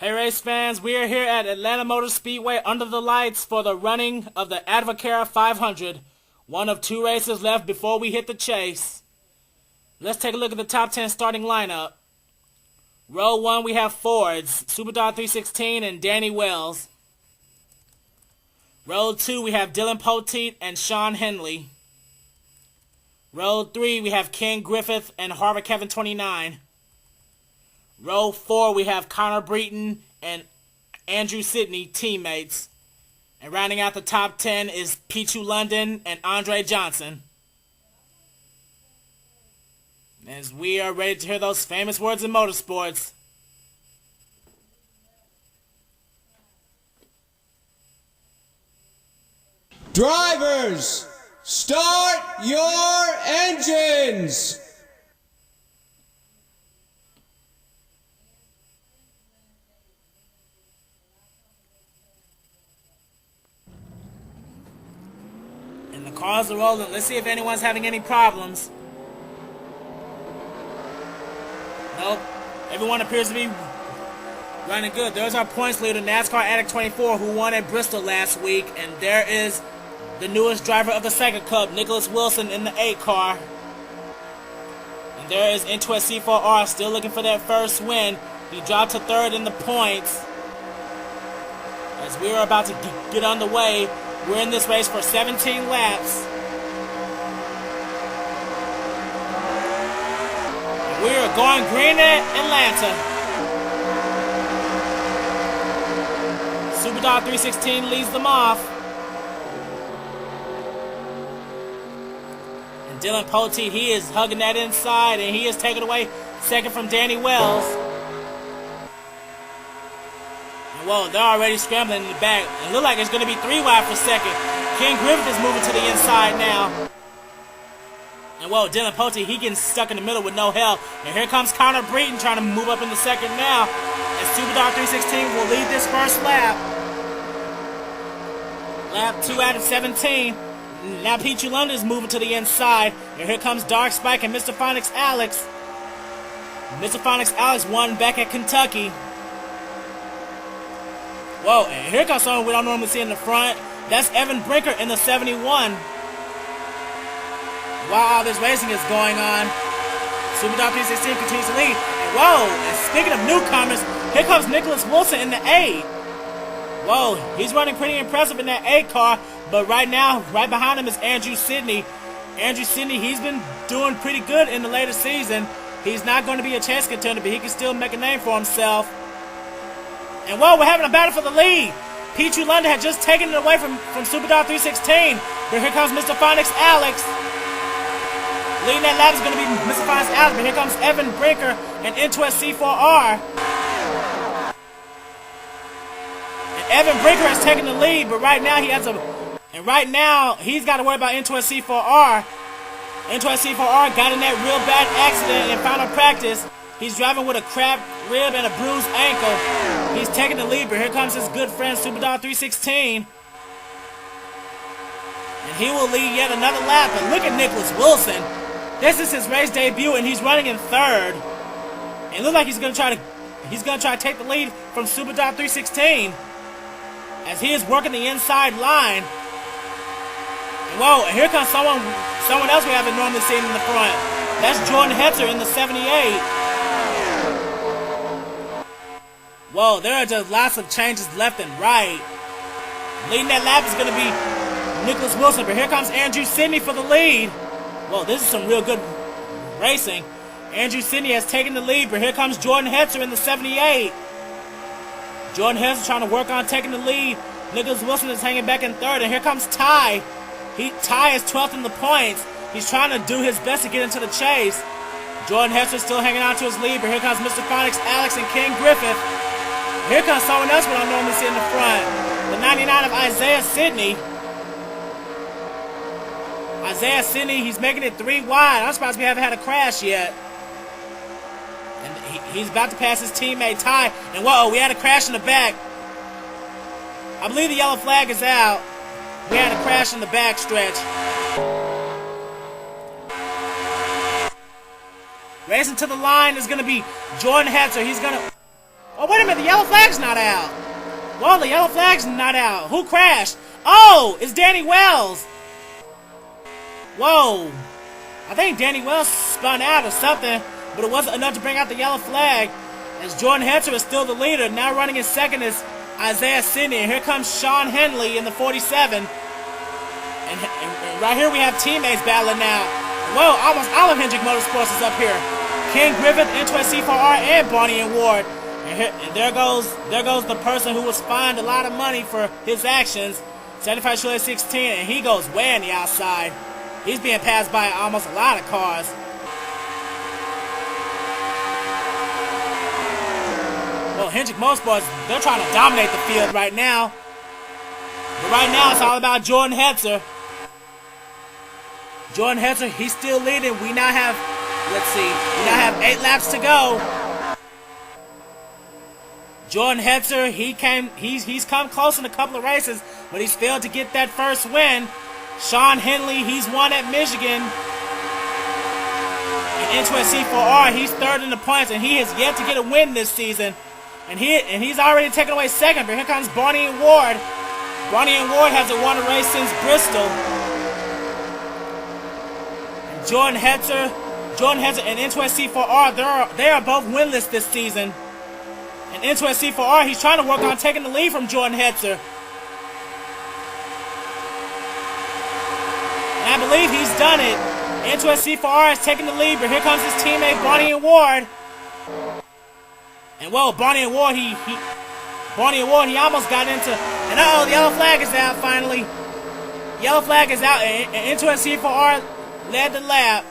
Hey race fans, we are here at Atlanta Motor Speedway under the lights for the running of the AdvoCare 500. One of two races left before we hit the chase. Let's take a look at the top 10 starting lineup. Row 1 we have Fords, Superdog 316 and Danny Wells. Row 2 we have Dylan Poteet and Sean Henley. Row 3 we have Ken Griffith and Harvard Kevin 29. Row 4, we have Connor Breton and Andrew Sidney, teammates. And rounding out the top 10 is Pichu London and Andre Johnson. As we are ready to hear those famous words in motorsports. Drivers, start your engines! And the cars are rolling. Let's see if anyone's having any problems. Nope. Everyone appears to be running good. There's our points leader, NASCAR Addict 24, who won at Bristol last week. And there is the newest driver of the SEGA Cup, Nicholas Wilson, in the 8 car. And there is Into a C4R still looking for that first win. He dropped to 3rd in the points. As we are about to get underway, we're in this race for 17 laps. We are going green at Atlanta. Superdog 316 leads them off. And Dylan Poteet, he is hugging that inside, and he is taking away second from Danny Wells. And whoa, they're already scrambling in the back. It looks like it's going to be 3 wide for second. Ken Griffith is moving to the inside now. And whoa, Dylan Poteet, he getting stuck in the middle with no help. And here comes Connor Breton trying to move up into second now. And Superdog 316 will lead this first lap. Lap 2 out of 17. Now Pichu London is moving to the inside. And here comes Dark Spike and Mr. Phonics Alex. Mr. Phonics Alex won back at Kentucky. Whoa, and here comes someone we don't normally see in the front. That's Evan Brinker in the 71. While all this racing is going on, Superdog 316 continues to lead. And whoa, and speaking of newcomers, here comes Nicholas Wilson in the 8. Whoa, he's running pretty impressive in that 8 car, but right now, right behind him is Andrew Sidney. Andrew Sidney, he's been doing pretty good in the later season. He's not going to be a chase contender, but he can still make a name for himself. And whoa, we're having a battle for the lead. Pichu London had just taken it away from Superdog 316. But here comes Mr. Phonics Alex. Leading that lap is going to be Mr. Phonics Alex. But here comes Evan Brinker and Into a C4R. And Evan Brinker has taken the lead, but right now he's got to worry about Into a C4R. Into a C4R got in that real bad accident in final practice. He's driving with a cracked rib and a bruised ankle. He's taking the lead, but here comes his good friend Superdog 316. And he will lead yet another lap. But look at Nicholas Wilson. This is his race debut, and he's running in 3rd. And it looks like he's gonna try to take the lead from Superdog 316 as he is working the inside line. And whoa, and here comes someone else we haven't normally seen in the front. That's Jordan Hetzer in the 78. Whoa, there are just lots of changes left and right. Leading that lap is going to be Nicholas Wilson, but here comes Andrew Sidney for the lead. Whoa, this is some real good racing. Andrew Sidney has taken the lead, but here comes Jordan Hetzer in the 78. Jordan Hetzer trying to work on taking the lead. Nicholas Wilson is hanging back in 3rd, and here comes Ty. Ty is 12th in the points. He's trying to do his best to get into the chase. Jordan Hetzer still hanging on to his lead, but here comes Mr. Phonics Alex and Ken Griffith. Here comes someone else we don't normally see in the front. The 99 of Isaiah Sidney. Isaiah Sidney, he's making it 3 wide. I'm surprised we haven't had a crash yet. And he's about to pass his teammate Ty. And whoa, we had a crash in the back. I believe the yellow flag is out. We had a crash in the back stretch. Racing to the line is going to be Jordan Hetzer. He's going to... Oh, wait a minute, the yellow flag's not out. Well, the yellow flag's not out. Who crashed? Oh, it's Danny Wells. Whoa. I think Danny Wells spun out or something, but it wasn't enough to bring out the yellow flag, as Jordan Hetzer is still the leader. Now running in second is Isaiah Sidney, and here comes Sean Henley in the 47. And right here we have teammates battling now. Whoa, almost all of Hendrick Motorsports is up here. Ken Griffith, N2SC4R, and Bonnie and Ward. And there goes the person who was fined a lot of money for his actions, 75 Chevrolet 16, and he goes way on the outside. He's being passed by almost a lot of cars. Well, Hendrick Motorsports, they're trying to dominate the field right now. But right now, it's all about Jordan Hetzer. Jordan Hetzer, he's still leading. We now have, let's see, we now have 8 laps to go. Jordan Hetzer, he's come close in a couple of races, but he's failed to get that first win. Sean Henley, he's won at Michigan. And N2SC4R, he's third in the points, and he has yet to get a win this season. And he's already taken away second, but here comes Bonnie and Ward. Bonnie and Ward hasn't won a race since Bristol. And Jordan Hetzer and N2SC4R, they are both winless this season. And N2SC4R, he's trying to work on taking the lead from Jordan Hetzer. And I believe he's done it. N2SC4R is taking the lead, but here comes his teammate Bonnie and Ward. And well, Bonnie and Ward, he almost got into, and the yellow flag is out finally. Yellow flag is out, and N2SC4R led the lap.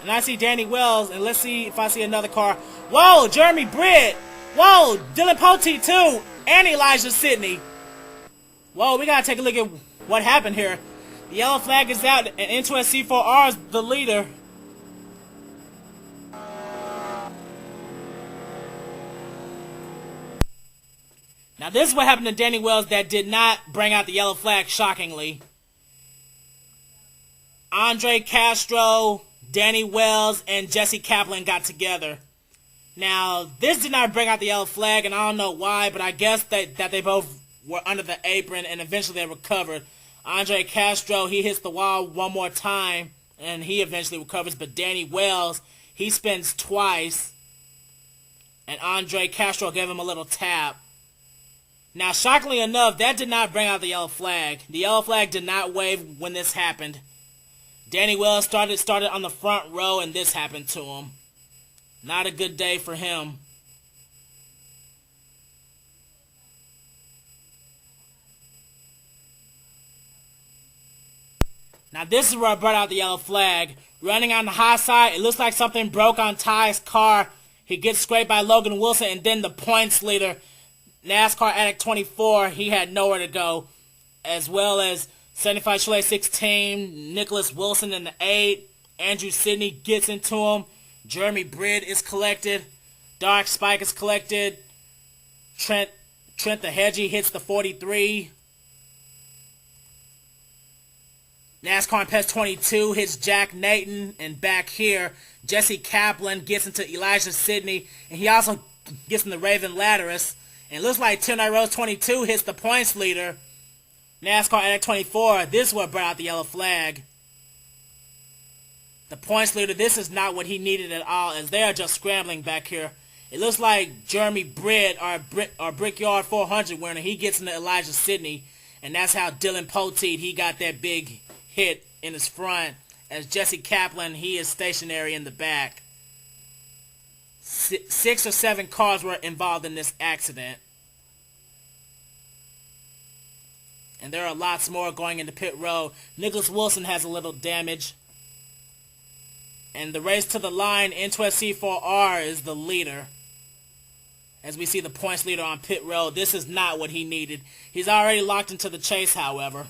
And I see Danny Wells, and let's see if I see another car. Whoa, Jeremy Britt. Whoa, Dylan Poteet too, and Elijah Sidney. Whoa, we gotta take a look at what happened here. The yellow flag is out, and N2SC4R is the leader. Now this is what happened to Danny Wells that did not bring out the yellow flag, shockingly. Andre Castro, Danny Wells, and Jesse Kaplan got together. Now, this did not bring out the yellow flag, and I don't know why, but I guess that they both were under the apron, and eventually they recovered. Andre Castro, he hits the wall one more time, and he eventually recovers, but Danny Wells, he spins twice, and Andre Castro gave him a little tap. Now, shockingly enough, that did not bring out the yellow flag. The yellow flag did not wave when this happened. Danny Wells started on the front row, and this happened to him. Not a good day for him. Now this is where I brought out the yellow flag. Running on the high side, it looks like something broke on Ty's car. He gets scraped by Logan Wilson, and then the points leader, NASCAR Addict 24, he had nowhere to go. As well as 75 Chevrolet 16, Nicholas Wilson in the 8. Andrew Sidney gets into him. Jeremy Britt is collected. Dark Spike is collected. TrentTheHedgie hits the 43. NASCAR Pest 22 hits Jack Nathan, and back here, Jesse Kaplan gets into Elijah Sidney, and he also gets in the Raven Latterus. And it looks like 10 Rose 22 hits the points leader, NASCAR Addict 24. This is what brought out the yellow flag. The points leader, this is not what he needed at all, as they are just scrambling back here. It looks like Jeremy Britt, or Brickyard 400 winner, he gets into Elijah Sidney, and that's how Dylan Poteet, he got that big hit in his front, as Jesse Kaplan, he is stationary in the back. 6 or 7 cars were involved in this accident. And there are lots more going into pit road. Nicholas Wilson has a little damage. And the race to the line, N2SC4R is the leader. As we see the points leader on pit road, this is not what he needed. He's already locked into the chase, however.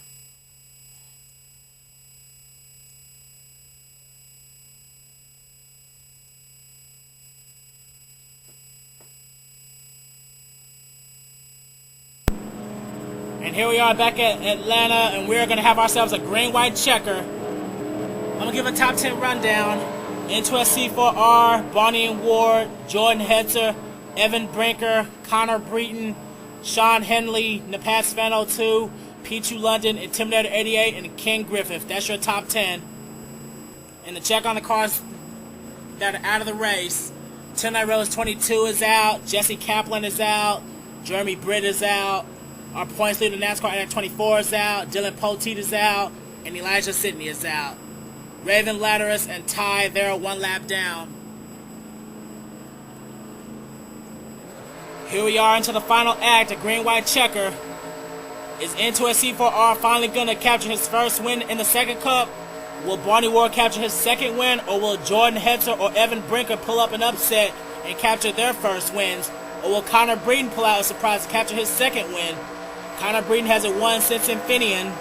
And here we are back at Atlanta, and we're going to have ourselves a green-white checker. I'm going to give a top 10 rundown. N2SC4R, Bonnie and Ward, Jordan Hetzer, Evan Brinker, Connor Breton, Sean Henley, Napas Fano 2, Pichu London, Intimidator 88, and King Griffith. That's your top 10. And to check on the cars that are out of the race, Tonight Rose 22 is out, Jesse Kaplan is out, Jeremy Britt is out, our points leader NASCAR Addict 24 is out, Dylan Poteet is out, and Elijah Sidney is out. Raven Latteris and Ty, they're 1 lap down. Here we are into the final act. A green-white checker. Is Into a C4R finally going to capture his first win in the SEGA Cup? Will Barney Ward capture his second win, or will Jordan Hetzer or Evan Brinker pull up an upset and capture their first wins? Or will Connor Breeden pull out a surprise to capture his second win? Connor Breeden hasn't won since Infineon.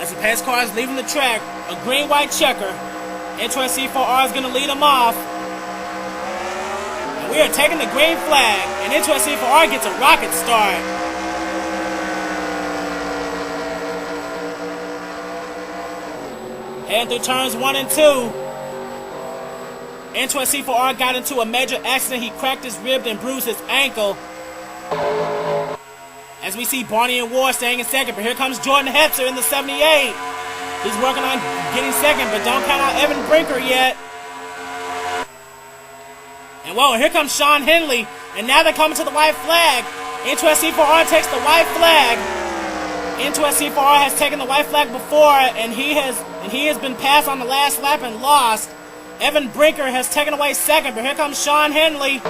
As the pace car is leaving the track, a green-white checker. Into a C4R is going to lead him off. And we are taking the green flag, and Into a C4R gets a rocket start. Heading through turns 1 and 2. Into a C4R got into a major accident. He cracked his rib and bruised his ankle. As we see Barney and Ward staying in second, but here comes Jordan Hetzer in the 78. He's working on getting second, but don't count out Evan Brinker yet. And whoa, here comes Sean Henley, and now they're coming to the white flag. Into a C4R takes the white flag. Into a C4R has taken the white flag before, and he has been passed on the last lap and lost. Evan Brinker has taken away second, but here comes Sean Henley.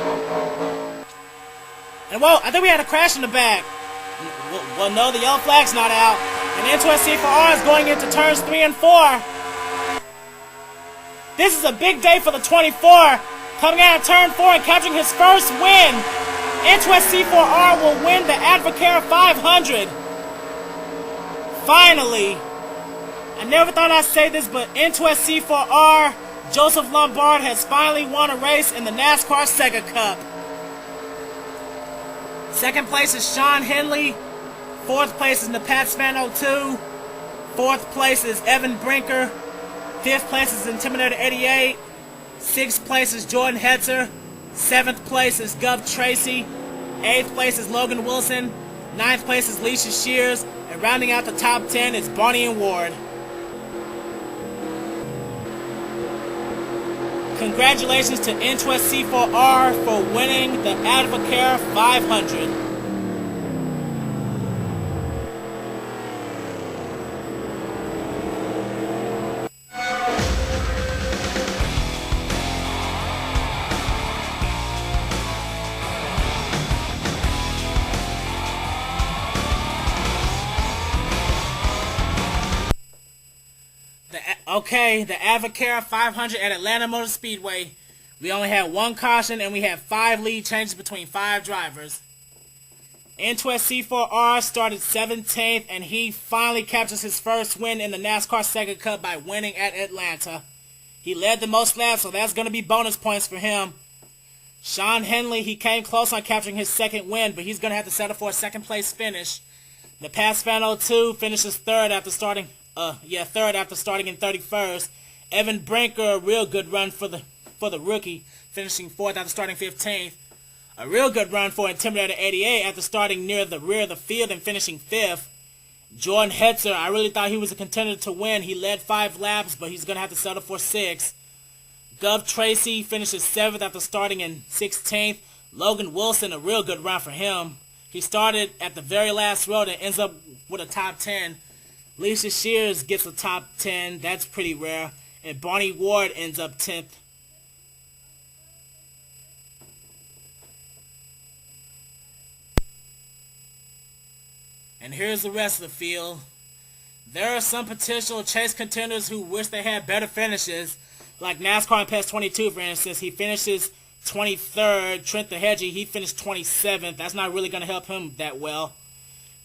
And whoa, I think we had a crash in the back. Well, no, the yellow flag's not out. And Into a C4R is going into turns 3 and 4. This is a big day for the 24. Coming out of turn 4 and capturing his first win. Into a C4R will win the AdvoCare 500. Finally. I never thought I'd say this, but Into a C4R, Joseph Lombard has finally won a race in the NASCAR SEGA Cup. Second place is Sean Henley. Fourth place is Napas Fano 2. Fourth place is Evan Brinker. Fifth place is Intimidator 88. Sixth place is Jordan Hetzer. Seventh place is Gov Tracy. Eighth place is Logan Wilson. Ninth place is Leisha Shears. And rounding out the top 10 is Barney and Ward. Congratulations to Into a C4R for winning the AdvoCare 500. The AdvoCare 500 at Atlanta Motor Speedway. We only had 1 caution and we had 5 lead changes between 5 drivers. Into a C4R started 17th and he finally captures his first win in the NASCAR SEGA Cup by winning at Atlanta. He led the most laps, so that's going to be bonus points for him. Sean Henley, he came close on capturing his second win, but he's going to have to settle for a second place finish. Napas Fano 2 finishes third after starting in 31st. Evan Brinker, a real good run for the rookie, finishing 4th after starting 15th. A real good run for Intimidator 88 after starting near the rear of the field and finishing 5th. Jordan Hetzer, I really thought he was a contender to win. He led 5 laps, but he's going to have to settle for 6th. Gov Tracy finishes 7th after starting in 16th. Logan Wilson, a real good run for him. He started at the very last row and ends up with a top 10. Leisha Shears gets a top 10. That's pretty rare. And Barney Ward ends up 10th. And here's the rest of the field. There are some potential chase contenders who wish they had better finishes. Like NASCAR PES 22, for instance. He finishes 23rd. TrentTheHedgie, he finished 27th. That's not really going to help him that well.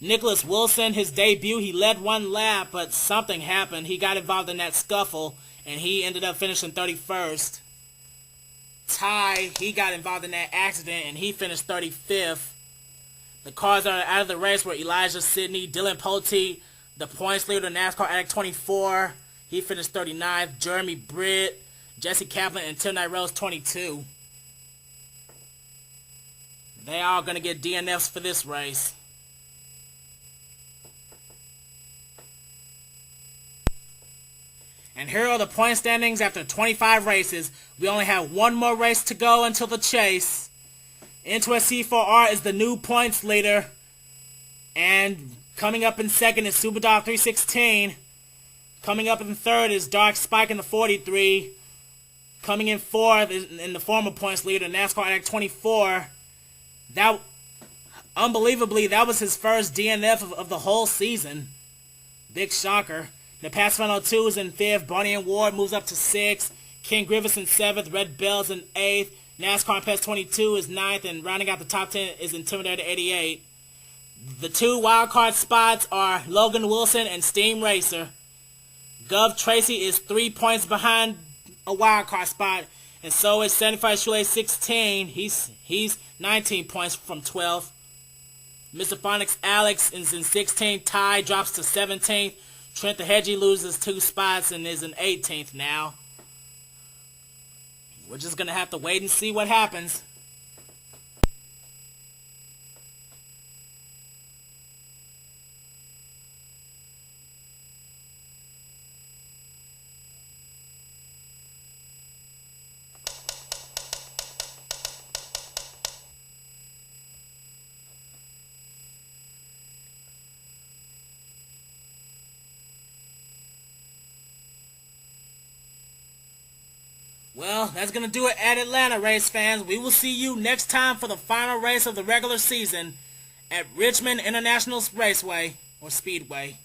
Nicholas Wilson, his debut, he led 1 lap, but something happened. He got involved in that scuffle, and he ended up finishing 31st. Ty, he got involved in that accident, and he finished 35th. The cars that are out of the race were Elijah Sidney, Dylan Poteet, the points leader, NASCAR Addict 24. He finished 39th. Jeremy Britt, Jesse Kaplan, and Tim Rose 22. They are going to get DNFs for this race. And here are the point standings after 25 races. We only have one more race to go until the chase. Interesting C4R is the new points leader. And coming up in second is Superdog 316. Coming up in third is Dark Spike in the 43. Coming in fourth is in the former points leader, NASCAR Addict 24. That, unbelievably, that was his first DNF of the whole season. Big shocker. The Pathfinder 2 is in fifth. Barney and Ward moves up to sixth. King Grievous in seventh. Red Bells in eighth. NASCAR Pest 22 is ninth, and rounding out the top 10 is Intimidator 88. The two wildcard spots are Logan Wilson and Steam Racer. Gov Tracy is 3 points behind a wildcard spot, and so is 75 Shule 16. He's 19 points from 12th. Mr. Phonics Alex is in 16th. Ty drops to 17th. TrentTheHedgie loses 2 spots and is in 18th now. We're just going to have to wait and see what happens. Well, that's going to do it at Atlanta, race fans. We will see you next time for the final race of the regular season at Richmond International Raceway, or Speedway.